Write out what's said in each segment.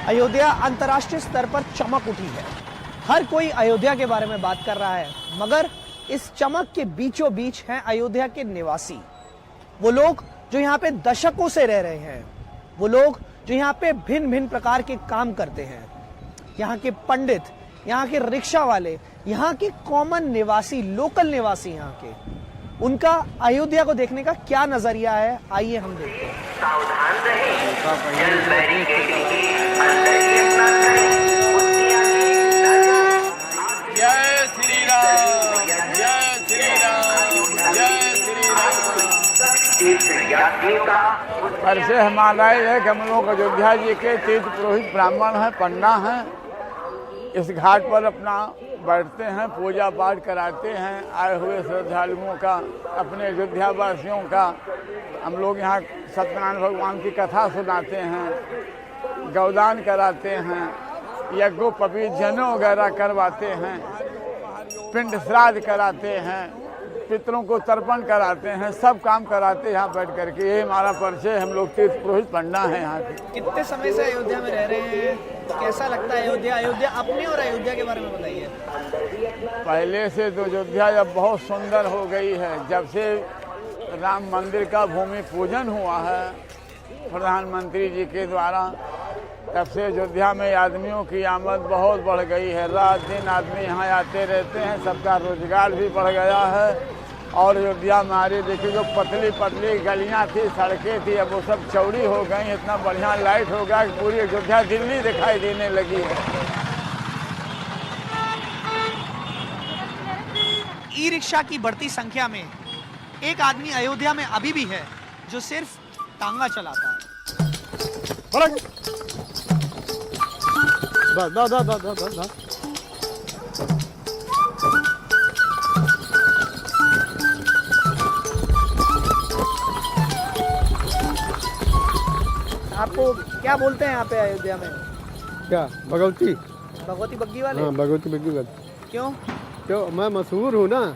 अयोध्या अंतर्राष्ट्रीय स्तर पर चमक उठी है। हर कोई अयोध्या के बारे में बात कर रहा है, मगर इस चमक के बीचों बीच हैं अयोध्या के निवासी। वो लोग जो यहाँ पे दशकों से रह रहे हैं, वो लोग जो यहाँ पे भिन्न भिन्न प्रकार के काम करते हैं। यहाँ के पंडित, यहाँ के रिक्शा वाले, यहाँ के कॉमन निवासी, लोकल निवासी यहाँ के, उनका अयोध्या को देखने का क्या नजरिया है, आइए हम देखते हैं। सावधान रहें, जय श्री राम, जय श्री राम, जय श्री राम। परसे हिमालय है कि हम लोग अयोध्या जी के तीर्थ पुरोहित ब्राह्मण हैं, पंडा हैं। इस घाट पर अपना बैठते हैं, पूजा पाठ कराते हैं आए हुए श्रद्धालुओं का, अपने अयोध्या वासियों का। हम लोग यहाँ सत्यनारायण भगवान की कथा सुनाते हैं, गौदान कराते हैं, यज्ञोपवीत जनेऊ वगैरह करवाते हैं, पिंड श्राद्ध कराते हैं, पितरों को तर्पण कराते हैं, सब काम कराते हैं यहाँ बैठ करके। ये हमारा परिचय, हम लोग तीर्थ पुरोहित पंडा हैं यहाँ के। कितने समय से अयोध्या में रह रहे हैं, कैसा लगता है अयोध्या? अयोध्या अपने और अयोध्या के बारे में बताइए। पहले से तो अयोध्या अब बहुत सुंदर हो गई है। जब से राम मंदिर का भूमि पूजन हुआ है प्रधानमंत्री जी के द्वारा, तब से अयोध्या में आदमियों की आमद बहुत बढ़ गई है। रात दिन आदमी यहाँ आते रहते हैं, सबका रोजगार भी बढ़ गया है। और अयोध्या में हमारी देखिए जो पतली पतली गलियाँ थी, सड़कें थी, अब वो सब चौड़ी हो गई। इतना बढ़िया लाइट हो गया कि पूरी अयोध्या दिल्ली दिखाई देने लगी है। ई रिक्शा की बढ़ती संख्या में एक आदमी अयोध्या में अभी भी है जो सिर्फ टांगा चलाता है। आपको क्या बोलते हैं यहाँ पे अयोध्या में? क्या भगवती? भगवती बग्गी वाले? हाँ, भगवती बग्गी वाले। क्यों? क्यों? मैं मशहूर हूँ ना।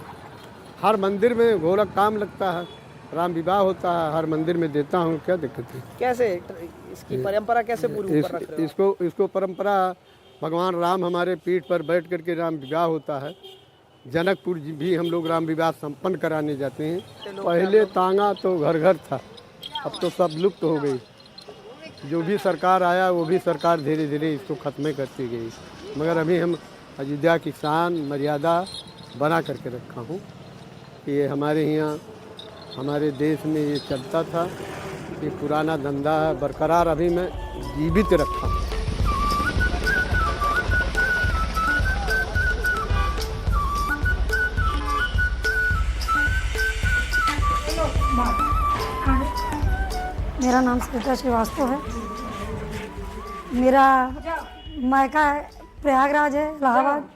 हर मंदिर में घोड़ा काम लगता है, राम विवाह होता है, हर मंदिर में देता हूँ। क्या दिक्कत है? कैसे इसकी परंपरा कैसे पूरी ऊपर रख रहे हो? इसको परंपरा, भगवान राम हमारे पीठ पर बैठ करके राम विवाह होता है। जनकपुर भी हम लोग राम विवाह संपन्न कराने जाते हैं। पहले तांगा तो घर घर था, अब तो सब लुप्त हो गई। जो भी सरकार आया वो भी सरकार धीरे धीरे इसको खत्म करती गई, मगर अभी हम अयोध्या की शान मर्यादा बना करके रखा हूँ। ये हमारे यहाँ हमारे देश में ये चलता था, ये पुराना धंधा है, बरकरार अभी मैं जीवित रखा हूँ। मेरा नाम सरिता श्रीवास्तव है। मेरा मायका प्रयागराज है, इलाहाबाद।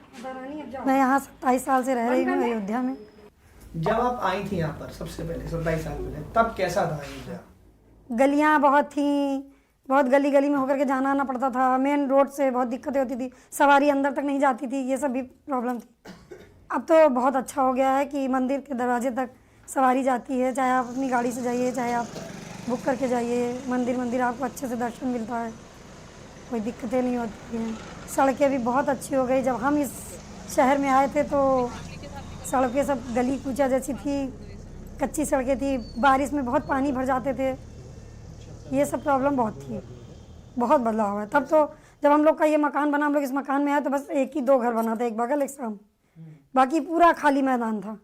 मैं यहाँ 27 साल से रह रही हूँ अयोध्या में। जब आप आई थी यहाँ पर सबसे पहले 27 साल पहले, तब कैसा था अयोध्या? गलियाँ बहुत थी, बहुत गली गली में होकर के जाना आना पड़ता था। मेन रोड से बहुत दिक्कतें होती थी, सवारी अंदर तक नहीं जाती थी, ये सब भी प्रॉब्लम थी। अब तो बहुत अच्छा हो गया है कि मंदिर के दरवाजे तक सवारी जाती है। चाहे आप अपनी गाड़ी से जाइए, चाहे आप बुक करके जाइए, मंदिर आपको अच्छे से दर्शन मिलता है, कोई दिक्कतें नहीं होती हैं। सड़कें भी बहुत अच्छी हो गई। जब हम इस शहर में आए थे तो सड़कें सब गली कूचा जैसी थी, कच्ची सड़कें थी, बारिश में बहुत पानी भर जाते थे, ये सब प्रॉब्लम बहुत थी। बहुत बदलाव हुआ है। तब तो जब हम लोग का ये मकान बना, हम लोग इस मकान में आए तो बस एक ही 2 घर बना था, एक बगल एक सामने, बाकी पूरा खाली मैदान था।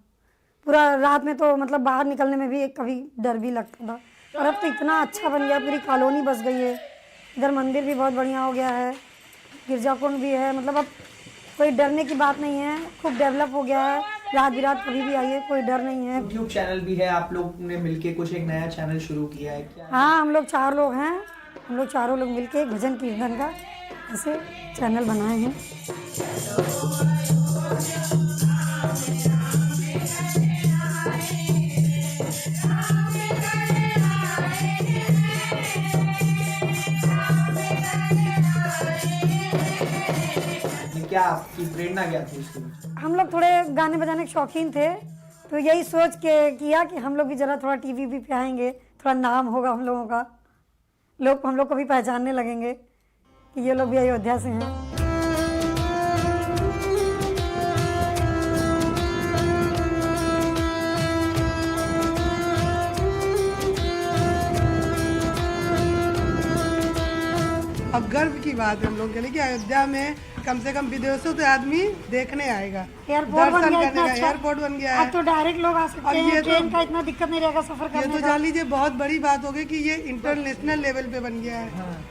पूरा रात में तो मतलब बाहर निकलने में भी कभी डर भी लगता था। और अब तो इतना अच्छा बन गया, पूरी कॉलोनी बस गई है। इधर मंदिर भी बहुत बढ़िया हो गया है, गिरजाकुंड भी है, मतलब अब कोई डरने की बात नहीं है, खूब डेवलप हो गया है। रात बिरात कभी भी आइए, कोई डर नहीं है। यूट्यूब चैनल भी है, आप लोग ने मिलके कुछ एक नया चैनल शुरू किया है क्या? हाँ, हम लोग 4 लोग हैं, हम लोग चारों लोग मिलके एक भजन कीर्तन का ऐसे चैनल बनाए हैं। क्या आपकी प्रेरणा क्या थी इसकी? हम लोग थोड़े गाने बजाने के शौकीन थे, तो यही सोच के किया कि हम लोग भी ज़रा थोड़ा टीवी भी पे आएंगे, थोड़ा नाम होगा हम लोगों का, लोग हम लोग को भी पहचानने लगेंगे। कि ये लोग भी अयोध्या से हैं। अब गर्व की बात है हम लोग के लिए कि अयोध्या में कम से कम विदेशों से आदमी देखने आएगा, एयरपोर्ट बन दर्शन गया करने इतना का। अच्छा। एयरपोर्ट बन गया अब है। तो डायरेक्ट लोग आ सकते और ये हैं, तो- ट्रेन का इतना दिक्कत नहीं रहेगा सफर ये करने तो का। जान लीजिए बहुत बड़ी बात हो गई कि ये इंटरनेशनल लेवल पे बन गया है।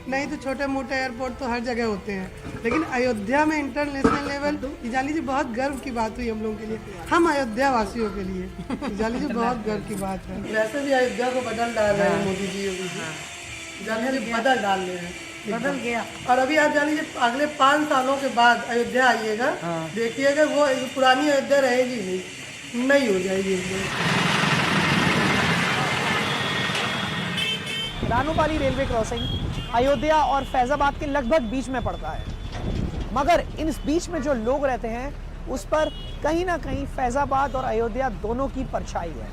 नहीं तो छोटे मोटे एयरपोर्ट तो हर जगह होते हैं, लेकिन अयोध्या में इंटरनेशनल लेवल, ये जान लीजिए बहुत गर्व की बात हुई हम लोगों के लिए, हम अयोध्या वासियों के लिए। ये जान लीजिए बहुत गर्व की बात है। वैसे भी अयोध्या को बदल डाल रहे हैं मोदी जी, योगी जी जान लीजिए बदल डाल रहे हैं, बदल गया। और अभी आप जान लीजिए अगले 5 सालों के बाद अयोध्या आइएगा, देखिएगा वो पुरानी अयोध्या रहेगी नहीं हो जाएगी। रानोपाली रेलवे क्रॉसिंग अयोध्या और फैजाबाद के लगभग बीच में पड़ता है, मगर इस बीच में जो लोग रहते हैं उस पर कहीं ना कहीं फैजाबाद और अयोध्या दोनों की परछाई है।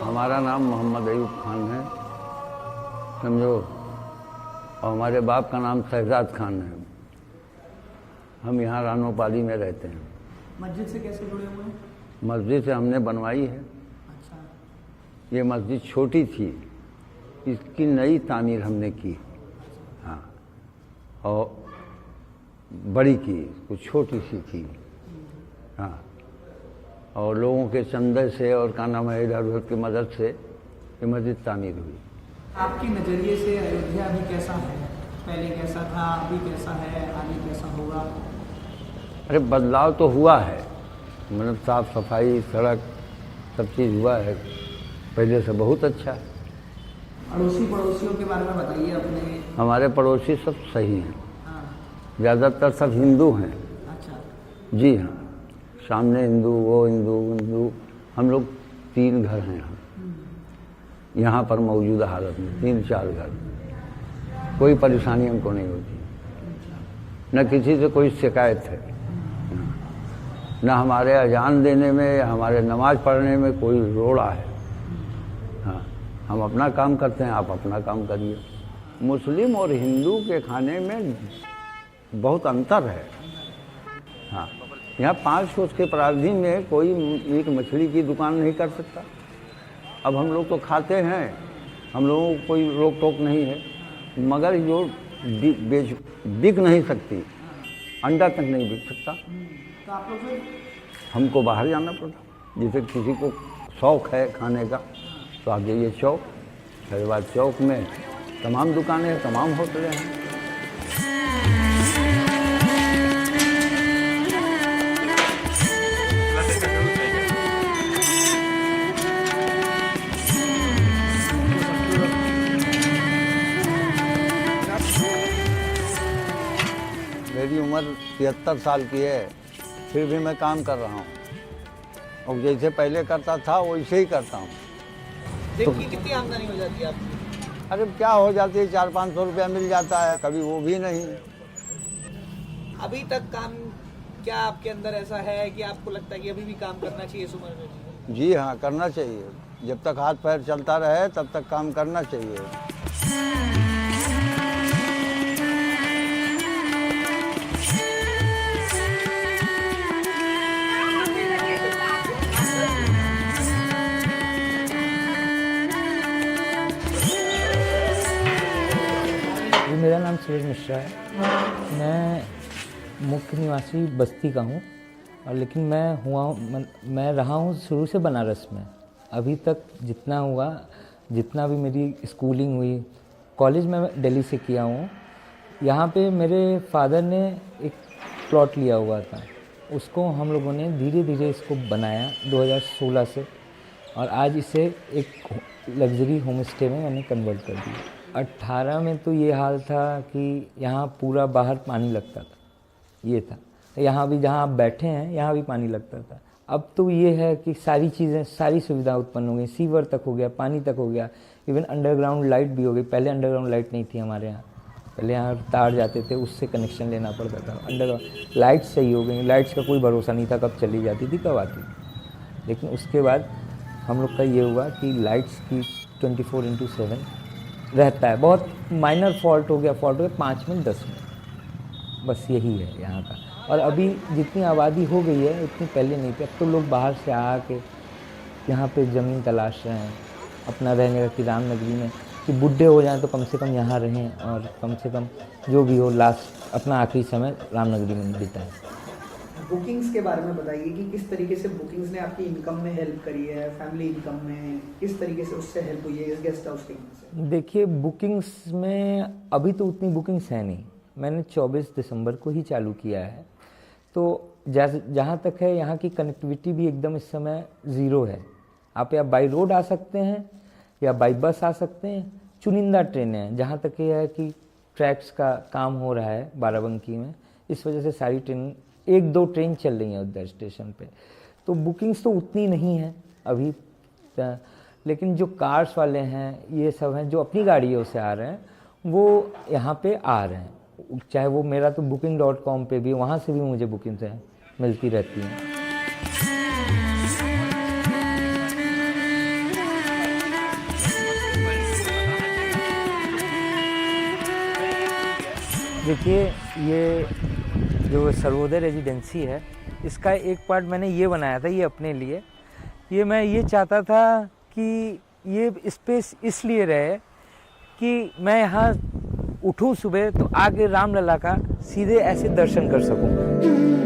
हमारा नाम मोहम्मद अयूब खान है, समझो, और हमारे बाप का नाम शहजाद खान है। हम यहाँ रानोपाली में रहते हैं। मस्जिद से कैसे जुड़े हुए हैं? मस्जिद से हमने बनवाई है। अच्छा। ये मस्जिद छोटी थी, इसकी नई तामीर हमने की। हाँ, और बड़ी की, कुछ छोटी सी थी। हाँ, और लोगों के चंदे से और का नाम है इधर उधर की मदद से ये मस्जिद तामीर हुई। आपके नज़रिए से अयोध्या अभी कैसा है? पहले कैसा था, अभी कैसा है, आगे कैसा होगा? अरे बदलाव तो हुआ है, मतलब साफ सफाई, सड़क, सब चीज़ हुआ है पहले से बहुत अच्छा है। पड़ोसियों के बारे में बताइए अपने। हमारे पड़ोसी सब सही हैं, हाँ। ज़्यादातर सब हिंदू हैं। अच्छा। जी हाँ, सामने हिंदू, वो हिंदू। हम लोग 3 घर हैं यहाँ पर मौजूदा हालत में, 3-4 घर। कोई परेशानी हमको नहीं होती, न किसी से कोई शिकायत है, न हमारे अजान देने में या हमारे नमाज पढ़ने में कोई रोड़ा है। हाँ, हम अपना काम करते हैं, आप अपना काम करिए। मुस्लिम और हिंदू के खाने में बहुत अंतर है। हाँ, यहाँ 5 कोस के प्रावधान में कोई एक मछली की दुकान नहीं कर सकता। अब हम लोग तो खाते हैं, हम लोगों को कोई रोक टोक नहीं है, मगर जो बिक नहीं सकती, अंडा तक नहीं बिक सकता, तो आप लोग फिर हमको बाहर जाना पड़ता। जैसे किसी को शौक़ है खाने का तो आप जाइए चौक, फैजाबाद चौक में तमाम दुकानें हैं, तमाम होटलें हैं। मेरी उम्र 73 साल की है, फिर भी मैं काम कर रहा हूँ, और जैसे पहले करता था वैसे ही करता हूँ। दिन की कितनी आमदनी हो जाती है आपकी? अरे क्या हो जाती है, 400-500 रुपया मिल जाता है, कभी वो भी नहीं। अभी तक काम क्या आपके अंदर ऐसा है कि आपको लगता है कि अभी भी काम करना चाहिए इस उम्र में? जी हाँ, करना चाहिए। जब तक हाथ पैर चलता रहे तब तक काम करना चाहिए। जी, मेरा नाम सूरज मिश्रा है। मैं मुख्य निवासी बस्ती का हूँ, और लेकिन मैं रहा हूँ शुरू से बनारस में। अभी तक जितना हुआ, जितना भी मेरी स्कूलिंग हुई, कॉलेज में दिल्ली से किया हूँ। यहाँ पे मेरे फादर ने एक प्लॉट लिया हुआ था, उसको हम लोगों ने धीरे धीरे इसको बनाया 2016 से, और आज इसे एक लग्जरी होम स्टे में मैंने कन्वर्ट कर दिया। 18 में तो ये हाल था कि यहाँ पूरा बाहर पानी लगता था, ये था। यहाँ भी जहाँ आप बैठे हैं यहाँ भी पानी लगता था। अब तो ये है कि सारी चीज़ें, सारी सुविधा उत्पन्न हो गई, सीवर तक हो गया, पानी तक हो गया, इवन अंडरग्राउंड लाइट भी हो गई। पहले अंडरग्राउंड लाइट नहीं थी हमारे यहाँ, पहले यहाँ तार जाते थे, उससे कनेक्शन लेना पड़ता था। अंडरग्राउंड लाइट सही हो गई, लाइट्स का कोई भरोसा नहीं था कब चली जाती थी कब आती थी। लेकिन उसके बाद हम लोग का ये हुआ कि लाइट्स की 24/7 रहता है। बहुत माइनर फॉल्ट हो गया 5 मिनट 10 मिनट, बस यही है यहाँ का। और अभी जितनी आबादी हो गई है उतनी पहले नहीं थी। अब तो लोग बाहर से आके यहाँ पे ज़मीन तलाश रहे हैं अपना रहने का, कि रामनगरी में कि बूढ़े हो जाएं तो कम से कम यहाँ रहें और कम से कम जो भी हो लास्ट अपना आखिरी समय रामनगरी में बिताएं। बुकिंग्स के बारे में बताइए कि किस तरीके से बुकिंग्स ने आपकी इनकम में हेल्प करी है, फैमिली इनकम में किस तरीके से उससे हेल्प हुई है इस गेस्ट हाउस के से? देखिए, बुकिंग्स में अभी तो उतनी बुकिंग्स है नहीं, मैंने 24 दिसंबर को ही चालू किया है। तो जहाँ तक है यहाँ की कनेक्टिविटी भी एकदम इस समय ज़ीरो है। आप या बाई रोड आ सकते हैं या बाई बस आ सकते हैं, चुनिंदा ट्रेनें हैं। जहाँ तक ये है कि ट्रैक्स का काम हो रहा है बाराबंकी में, इस वजह से सारी ट्रेन, 1-2 ट्रेन चल रही हैं उधर स्टेशन पे। तो बुकिंग्स तो उतनी नहीं है अभी, लेकिन जो कार्स वाले हैं ये सब हैं जो अपनी गाड़ियों से आ रहे हैं वो यहाँ पे आ रहे हैं। चाहे वो मेरा तो booking.com पे भी, वहाँ से भी मुझे बुकिंग्स मिलती रहती हैं। देखिए, ये जो सर्वोदय रेजिडेंसी है इसका एक पार्ट मैंने ये बनाया था ये अपने लिए। ये मैं ये चाहता था कि ये स्पेस इसलिए रहे कि मैं यहाँ उठूँ सुबह तो आगे रामलला का सीधे ऐसे दर्शन कर सकूँ।